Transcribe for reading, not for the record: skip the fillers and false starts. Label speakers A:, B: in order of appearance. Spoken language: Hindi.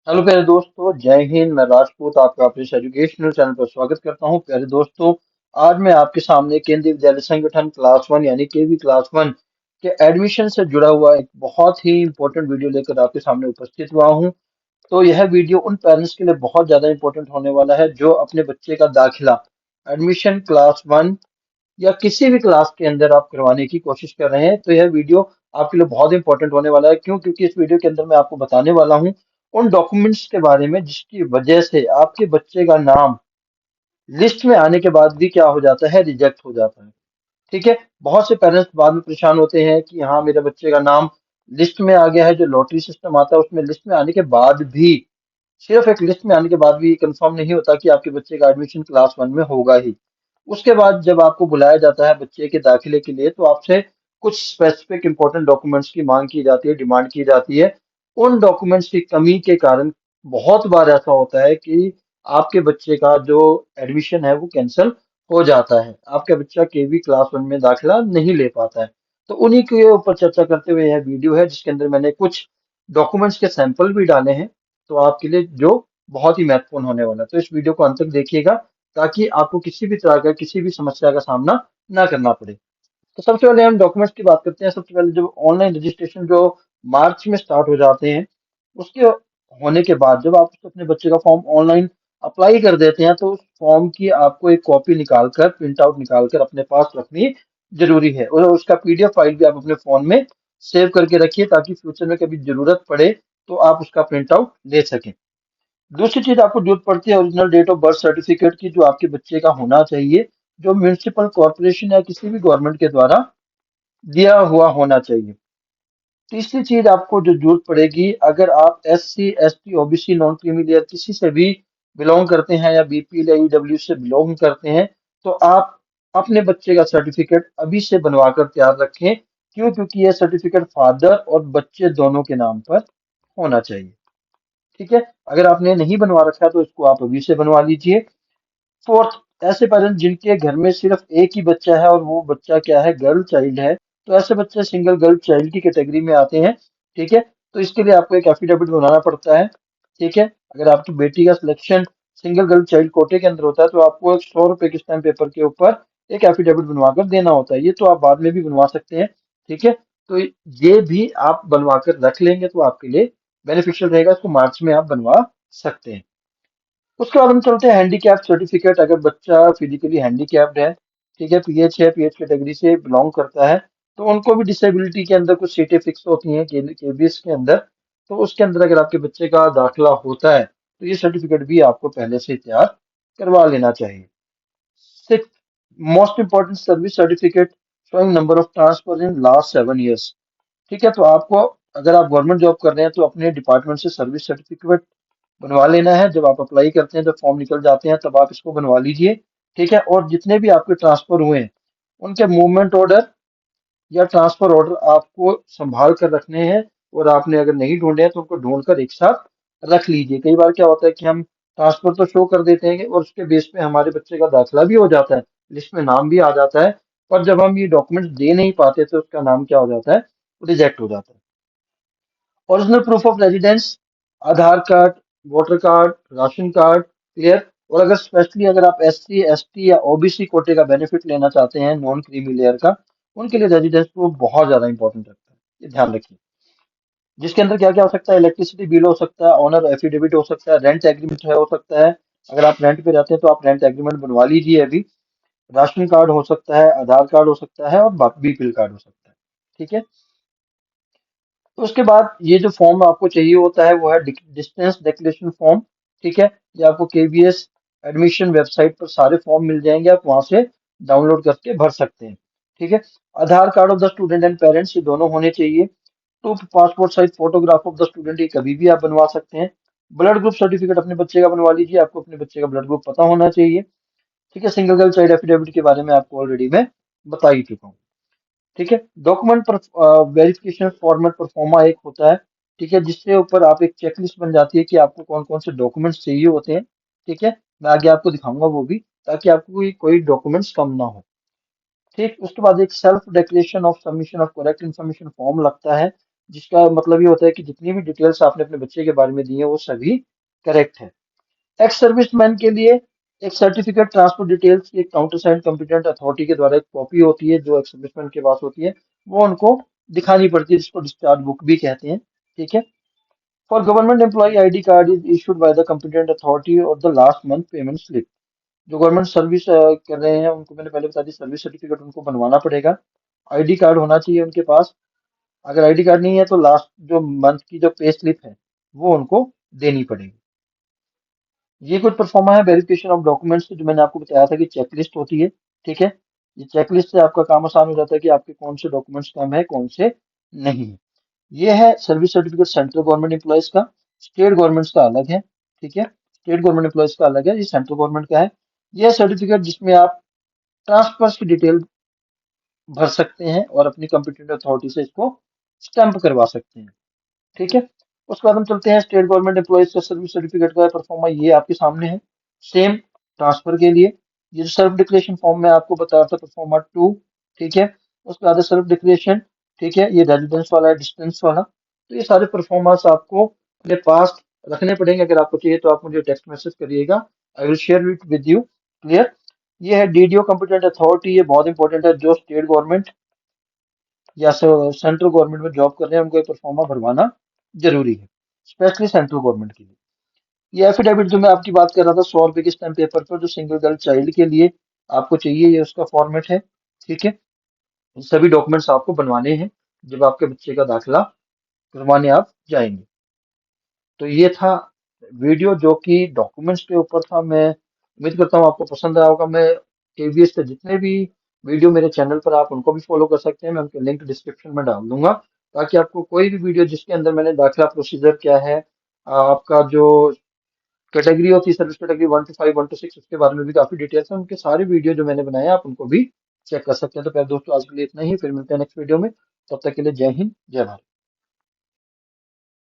A: हेलो प्यारे दोस्तों, जय हिंद। मैं राजपूत आपका अपने इस एजुकेशनल चैनल पर स्वागत करता हूं। प्यारे दोस्तों, आज मैं आपके सामने केंद्रीय विद्यालय संगठन क्लास वन यानी केवी क्लास वन के एडमिशन से जुड़ा हुआ एक बहुत ही इंपॉर्टेंट वीडियो लेकर आपके सामने उपस्थित हुआ हूं। तो यह वीडियो उन पेरेंट्स के लिए बहुत ज्यादा इंपॉर्टेंट होने वाला है जो अपने बच्चे का दाखिला एडमिशन क्लास वन या किसी भी क्लास के अंदर आप करवाने की कोशिश कर रहे हैं। तो यह वीडियो आपके लिए बहुत इंपॉर्टेंट होने वाला है। क्यों? क्योंकि इस वीडियो के अंदर मैं आपको बताने वाला हूं उन डॉक्यूमेंट्स के बारे में जिसकी वजह से आपके बच्चे का नाम लिस्ट में आने के बाद भी क्या हो जाता है, रिजेक्ट हो जाता है। ठीक है। बहुत से पेरेंट्स बाद में परेशान होते हैं कि हाँ, मेरे बच्चे का नाम लिस्ट में आ गया है। जो लॉटरी सिस्टम आता है उसमें लिस्ट में आने के बाद भी, सिर्फ एक लिस्ट में आने के बाद भी कंफर्म नहीं होता कि आपके बच्चे का एडमिशन क्लास वन में होगा ही। उसके बाद जब आपको बुलाया जाता है बच्चे के दाखिले के लिए, तो आपसे कुछ स्पेसिफिक इंपॉर्टेंट डॉक्यूमेंट्स की मांग की जाती है, डिमांड की जाती है। उन डॉक्यूमेंट्स की कमी के कारण बहुत बार ऐसा होता है कि आपके बच्चे का जो एडमिशन है वो कैंसिल हो जाता है। आपका बच्चा केवी क्लास वन में दाखिला नहीं ले पाता है। तो उन्हीं के ऊपर चर्चा करते हुए यह वीडियो है, जिसके अंदर मैंने कुछ डॉक्यूमेंट्स के सैंपल भी डाले हैं, तो आपके लिए जो बहुत ही महत्वपूर्ण होने वाला है। तो इस वीडियो को अंत तक देखिएगा ताकि आपको किसी भी तरह का किसी भी समस्या का सामना ना करना पड़े। तो सबसे पहले हम डॉक्यूमेंट्स की बात करते हैं। सबसे पहले जब ऑनलाइन रजिस्ट्रेशन जो मार्च में स्टार्ट हो जाते हैं, उसके होने के बाद जब आप अपने बच्चे का फॉर्म ऑनलाइन अप्लाई कर देते हैं, तो उस फॉर्म की आपको एक कॉपी निकालकर, प्रिंट आउट निकालकर अपने पास रखनी जरूरी है। और उसका पीडीएफ फाइल भी आप अपने फोन में सेव करके रखिए ताकि फ्यूचर में कभी जरूरत पड़े तो आप उसका प्रिंट आउट ले सकें। दूसरी चीज आपको जरूरत पड़ती है original date of birth certificate की, जो आपके बच्चे का होना चाहिए, जो म्यूनिसिपल कॉर्पोरेशन या किसी भी गवर्नमेंट के द्वारा दिया हुआ होना चाहिए। तीसरी चीज आपको जो जरूरत पड़ेगी, अगर आप SC ST OBC non creamy layer किसी से भी बिलोंग करते हैं या बीपीएल या ईडब्ल्यू से बिलोंग करते हैं, तो आप अपने बच्चे का सर्टिफिकेट अभी से बनवा कर तैयार रखें। क्यों? क्योंकि यह सर्टिफिकेट फादर और बच्चे दोनों के नाम पर होना चाहिए। ठीक है। अगर आपने नहीं बनवा रखा तो इसको आप अभी से बनवा लीजिए। फोर्थ, ऐसे पेरेंट्स जिनके घर में सिर्फ एक ही बच्चा है और वो बच्चा क्या है, गर्ल चाइल्ड है, तो ऐसे बच्चे सिंगल गर्ल चाइल्ड की कैटेगरी में आते हैं। ठीक है। तो इसके लिए आपको एक एफिडेविट बनाना पड़ता है। ठीक है। अगर आपकी बेटी का सिलेक्शन सिंगल गर्ल चाइल्ड कोटे के अंदर होता है, तो आपको एक 100 रुपए के स्टैम्प पेपर के ऊपर एक एफिडेविट बनवा कर देना होता है। ये तो आप बाद में भी बनवा सकते हैं। ठीक है। तो ये भी आप बनवा कर रख लेंगे तो आपके लिए बेनिफिशियल रहेगा। इसको मार्च में आप बनवा सकते हैं। उसके बाद हम चलते हैं हैंडीकैप सर्टिफिकेट। अगर बच्चा फिजिकली हैंडीकैप्ड है, ठीक है, पीएच है, पीएच कैटेगरी से बिलोंग करता है, तो उनको भी डिसेबिलिटी के अंदर कुछ सीटें फिक्स होती हैं केबीएस के अंदर। तो उसके अंदर अगर आपके बच्चे का दाखिला होता है, तो ये सर्टिफिकेट भी आपको पहले से तैयार करवा लेना चाहिए। Six, most important service certificate showing number of transfer in last 7 years। ठीक है। तो आपको, अगर आप गवर्नमेंट जॉब कर रहे हैं, तो अपने डिपार्टमेंट से सर्विस सर्टिफिकेट बनवा लेना है। जब आप अप्लाई करते हैं, जब फॉर्म निकल जाते हैं, तब आप इसको बनवा लीजिए। ठीक है। और जितने भी आपके ट्रांसफर हुए हैं, उनके मूवमेंट ऑर्डर या ट्रांसफर ऑर्डर आपको संभाल कर रखने हैं। और आपने अगर नहीं ढूंढे हैं तो उनको ढूंढ कर एक साथ रख लीजिए। कई बार क्या होता है कि हम ट्रांसफर तो शो कर देते हैं और उसके बेस पे हमारे बच्चे का दाखिला भी हो जाता है, लिस्ट में नाम भी आ जाता है, पर जब हम ये डॉक्यूमेंट्स दे नहीं पाते तो उसका नाम क्या हो जाता है, रिजेक्ट हो जाता है। Original proof of residence, Aadhaar card, voter card, ration card, clear. और अगर स्पेशली अगर आप SC ST या OBC कोटे का बेनिफिट लेना चाहते हैं, नॉन क्रीमी लेयर का, उनके लिए रेजिडेंस प्रूफ बहुत ज्यादा इंपॉर्टेंट रखता है। ये ध्यान रखिए। जिसके अंदर क्या क्या हो सकता है, इलेक्ट्रिसिटी बिल हो सकता है, ऑनर एफिडेविट हो सकता है, रेंट एग्रीमेंट है हो सकता है। अगर आप रेंट पे रहते हैं तो आप रेंट एग्रीमेंट बनवा लीजिए अभी। राशन कार्ड हो सकता है, आधार कार्ड हो सकता है, और बीपीएल कार्ड हो सकता है। ठीक है। तो उसके बाद ये जो फॉर्म आपको चाहिए होता है वो है डिस्टेंस डिक्लेरेशन फॉर्म। ठीक है। ये आपको केबीएस एडमिशन वेबसाइट पर सारे फॉर्म मिल जाएंगे, आप वहां से डाउनलोड करके भर सकते हैं। ठीक है। Aadhaar card of the student and parents, ये दोनों होने चाहिए। Two passport size photograph of the student, ये कभी भी आप बनवा सकते हैं। ब्लड ग्रुप सर्टिफिकेट अपने बच्चे का बनवा लीजिए, आपको अपने बच्चे का ब्लड ग्रुप पता होना चाहिए। ठीक है। सिंगल गर्ल चाइल्ड एफिडेविट के बारे में आपको ऑलरेडी मैं बता ही चुका हूँ। ठीक है। डॉक्यूमेंट पर वेरिफिकेशन फॉर्मेट परफॉर्मा एक होता है। ठीक है। जिससे ऊपर आप एक चेकलिस्ट बन जाती है कि आपको कौन कौन से डॉक्यूमेंट्स चाहिए होते हैं। ठीक है। मैं आगे आपको दिखाऊंगा वो भी, ताकि आपको कोई कोई डॉक्यूमेंट्स कम ना हो। ठीक। उसके बाद एक self declaration of submission of correct information form लगता है। जिसका मतलब ये होता है कि जितनी भी डिटेल्स आपने अपने बच्चे के बारे में दी है वो सभी करेक्ट है। एक्स सर्विसमैन के लिए एक सर्टिफिकेट ट्रांसफर डिटेल्स एक काउंटर साइंड कॉम्पिटेंट अथॉरिटी के द्वारा एक कॉपी होती है जो एक्स सर्विसमैन के पास होती है, वो उनको दिखानी पड़ती है, जिसको डिस्चार्ज बुक भी कहते हैं। ठीक है। For government employ ID card is issued by the competent authority और the last month payment slip. जो गवर्नमेंट सर्विस कर रहे हैं उनको मैंने पहले बता दी, सर्विस सर्टिफिकेट उनको बनवाना पड़ेगा, आईडी कार्ड होना चाहिए उनके पास। अगर आईडी कार्ड नहीं है तो लास्ट जो मंथ की जो पे स्लिप है वो उनको देनी पड़ेगी। ये कुछ परफॉर्मा है वेरिफिकेशन ऑफ डॉक्यूमेंट्स, जो मैंने आपको बताया था कि चेकलिस्ट होती है। ठीक है। ये चेकलिस्ट से आपका काम आसान हो जाता है कि आपके कौन से डॉक्यूमेंट्स कम है कौन से नहीं है। ये है service certificate central government employees का, स्टेट गवर्नमेंट्स का अलग है। ठीक है। स्टेट गवर्नमेंट एम्प्लॉयज का अलग है, ये सेंट्रल गवर्नमेंट का है। यह सर्टिफिकेट जिसमें आप ट्रांसफर्स की डिटेल भर सकते हैं और अपनी कंपिटेंट अथॉरिटी से इसको स्टैंप करवा सकते हैं। ठीक है। उसके बाद हम चलते हैं स्टेट गवर्नमेंट एम्प्लॉयज का सर्विस सर्टिफिकेट का परफॉर्मा, ये आपके सामने है। सेम ट्रांसफर के लिए ये जो सेल्फ डिक्लेरेशन फॉर्म में आपको बताया था परफॉर्मा 2। ठीक है। उसके बाद सेल्फ डिक्लेरेशन, ठीक है, ये रेजिडेंस वाला है, डिस्टेंस वाला। तो ये सारे परफॉर्मांस आपको अपने पास रखने पड़ेंगे। अगर आपको चाहिए तो आप मुझे टेक्स्ट मैसेज करिएगा, I will share it with you. Clear. ये है डीडीओ कॉम्पिटेंट अथॉरिटी, ये बहुत इंपॉर्टेंट है। जो स्टेट गवर्नमेंट या सेंट्रल गवर्नमेंट में जॉब कर रहे हैं उनको ये परफॉर्मा भरवाना जरूरी है, स्पेशली सेंट्रल गवर्नमेंट के लिए। ये एफिडेविट जो मैं आपकी बात कर रहा था 100 रुपए के स्टैम्प पेपर पर, जो सिंगल गर्ल चाइल्ड के लिए आपको चाहिए, ये उसका फॉर्मेट है। ठीक है। ये सभी डॉक्यूमेंट्स आपको बनवाने हैं जब आपके बच्चे का दाखिला करवाने आप जाएंगे। तो ये था वीडियो जो कि डॉक्यूमेंट्स के ऊपर था। मैं उम्मीद करता हूँ आपको पसंद आया होगा। मैं केवीएस के जितने भी वीडियो मेरे चैनल पर आप उनको भी फॉलो कर सकते हैं, मैं उनके लिंक डिस्क्रिप्शन में डाल दूंगा, ताकि आपको कोई भी वीडियो जिसके अंदर मैंने दाखिला प्रोसीजर क्या है, आपका जो कैटेगरी होती है सर्विस कैटेगरी 1 to 5 1 to 6, उसके बारे में भी काफी डिटेल्स है, उनके सारे वीडियो जो मैंने बनाए आप उनको भी चेक कर सकते हैं। तो प्यारे दोस्तों आज के लिए इतना ही, फिर मिलते हैं नेक्स्ट वीडियो में। तब तक के लिए जय हिंद जय भारत।